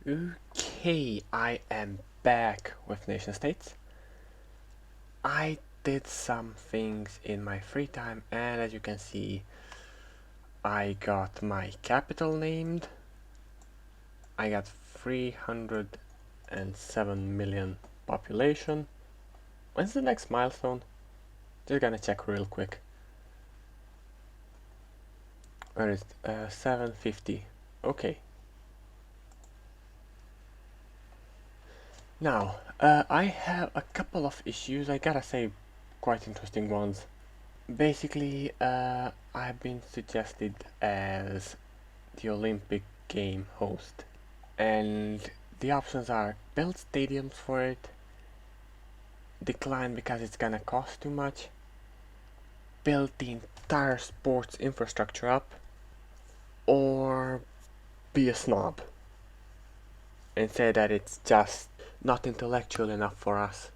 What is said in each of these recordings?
Okay, I am back with Nationstates. I did some things in my free time, and as you can see, I got my capital named. I got 307 million population. When's the next milestone? Just gonna check real quick. Where is it? 750. Okay. Now, I have a couple of issues, I gotta say, quite interesting ones. Basically, I've been suggested as the Olympic game host, and the options are build stadiums for it, decline because it's gonna cost too much, build the entire sports infrastructure up, or be a snob and say that it's just not intellectual enough for us.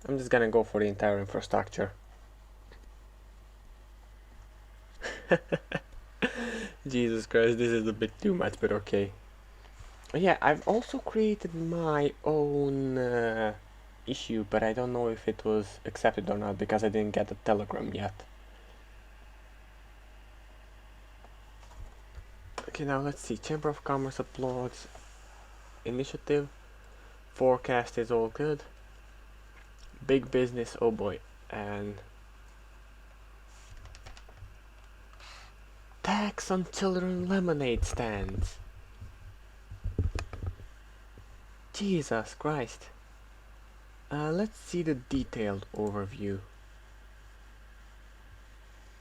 I'm just gonna go for the entire infrastructure. Jesus Christ, this is a bit too much, but okay. Yeah, I've also created my own issue, but I don't know if it was accepted or not because I didn't get a telegram yet. Okay, now let's see. Chamber of Commerce applauds initiative. Forecast is all good. Big business, oh boy. And tax on children lemonade stands. Jesus Christ. Let's see the detailed overview.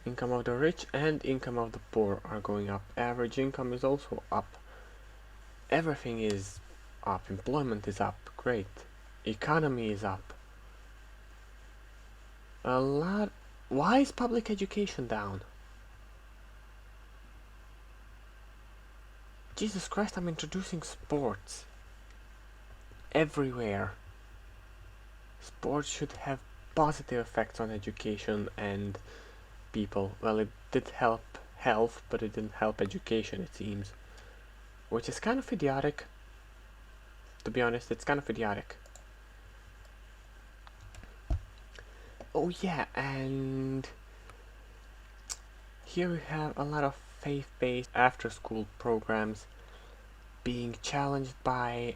Income of the rich and income of the poor are going up. Average income is also up. Everything is up. Employment is up. Great. Economy is up. A lot. Why is public education down? Jesus Christ, I'm introducing sports everywhere. Sports should have positive effects on education and people. Well, it did help health, but it didn't help education, it seems. Which is kind of idiotic. To be honest, it's kind of idiotic. Oh yeah, and here we have a lot of faith-based after-school programs being challenged by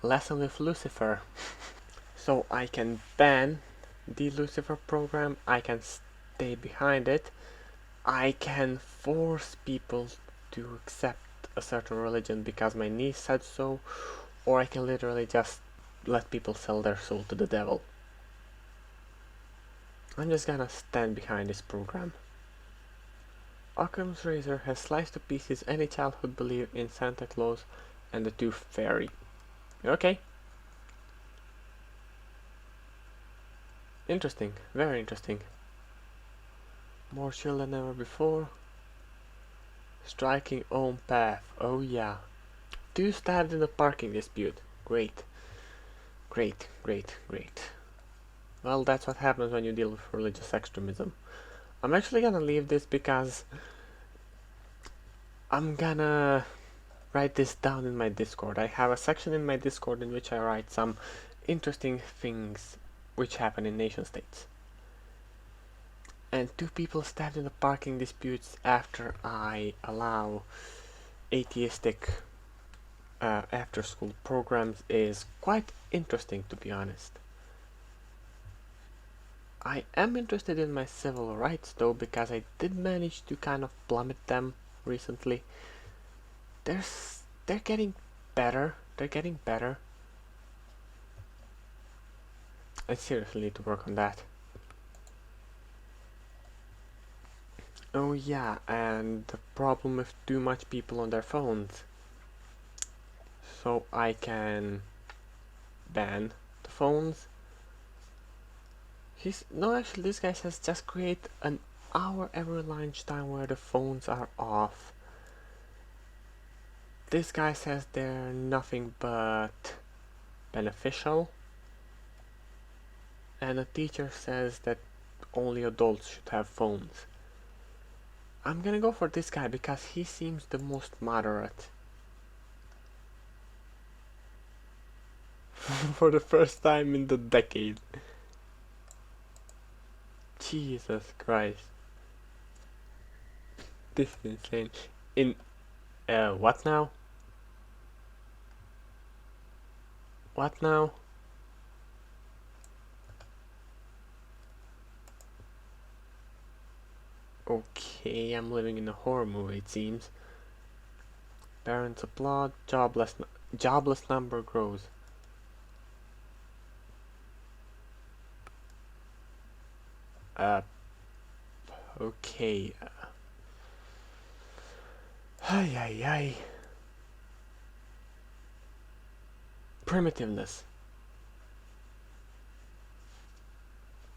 Lesson with Lucifer. So I can ban the Lucifer program, I can stay behind it, I can force people to accept a certain religion because my niece said so, or I can literally just let people sell their soul to the devil. I'm just gonna stand behind this program. Occam's razor has sliced to pieces any childhood belief in Santa Claus and the Tooth Fairy. Okay. Interesting, very interesting. More chill than ever before. Striking own path, oh yeah. 2 stabbed in a parking dispute. Great. Great, great, great. Well, that's what happens when you deal with religious extremism. I'm actually gonna leave this because I'm gonna write this down in my Discord. I have a section in my Discord in which I write some interesting things which happen in Nationstates. And 2 people stabbed in the parking disputes after I allow atheistic after-school programs is quite interesting, to be honest. I am interested in my civil rights though, because I did manage to kind of plummet them recently. They're getting better. They're getting better. I seriously need to work on that. Oh yeah, and the problem with too much people on their phones. So I can ban the phones. No, actually this guy says just create an hour every lunchtime where the phones are off. This guy says they're nothing but beneficial. And the teacher says that only adults should have phones. I'm gonna go for this guy because he seems the most moderate. for the first time in the decade. Jesus Christ. This is insane. In what now? What now? Okay, I'm living in a horror movie, it seems. Parents applaud, jobless number grows. Okay. Ay, ay, ay. Primitiveness.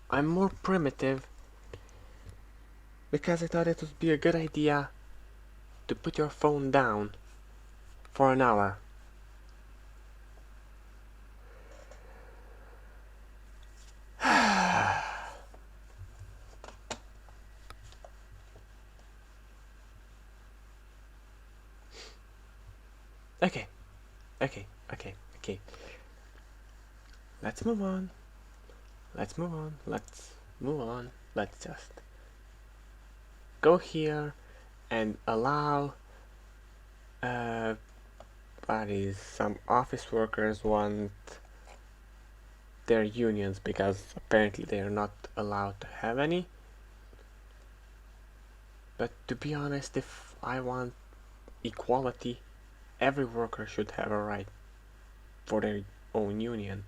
I'm more primitive because I thought it would be a good idea to put your phone down for an hour. Okay, okay, okay, okay. Let's move on. Let's move on. Let's move on. Let's just go here and allow some office workers want their unions because apparently they are not allowed to have any. But to be honest, if I want equality, every worker should have a right for their own union.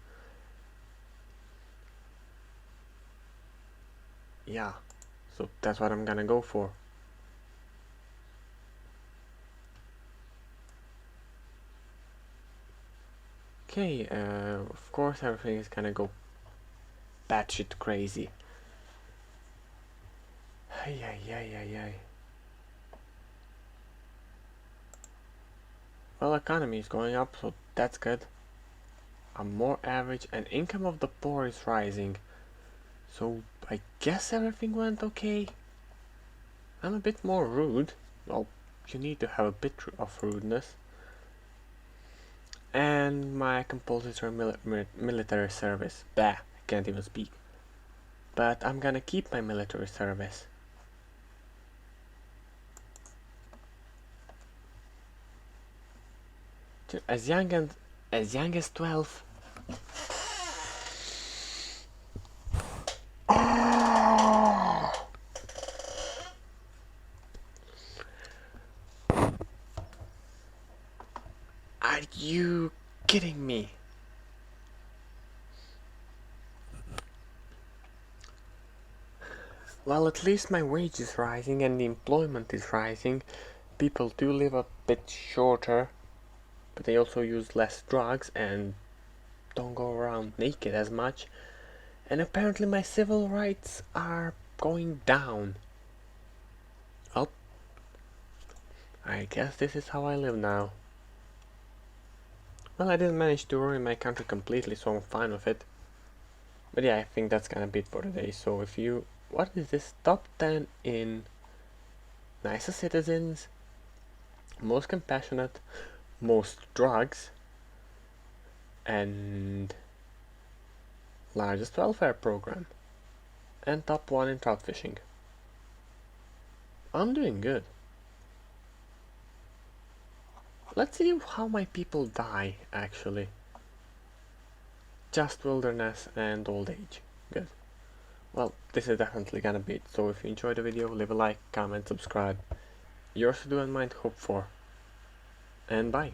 Yeah, so that's what I'm gonna go for. Okay, of course everything is gonna go batshit crazy. Ay, ay, ay, ay, ay. Well, economy is going up, so that's good. I'm more average and income of the poor is rising. So I guess everything went okay. I'm a bit more rude. Well, you need to have a bit of rudeness. And my compulsory military service. Bah, I can't even speak. But I'm gonna keep my military service. As young as 12. Are you kidding me? Well, at least my wage is rising and the employment is rising. People do live a bit shorter, but they also use less drugs and don't go around naked as much. And apparently my civil rights are going down. Oh, I guess this is how I live now. Well, I didn't manage to ruin my country completely, so I'm fine with it. But yeah, I think that's gonna be it for today. So if you... What is this? Top 10 in nicest citizens, most compassionate, most drugs, and largest welfare program, and top 1 in trout fishing. I'm doing good. Let's see how my people die, actually. Just wilderness and old age. Good. Well, this is definitely gonna be it, so if you enjoyed the video, leave a like, comment, subscribe. Yours to do and mine to hope for. And bye.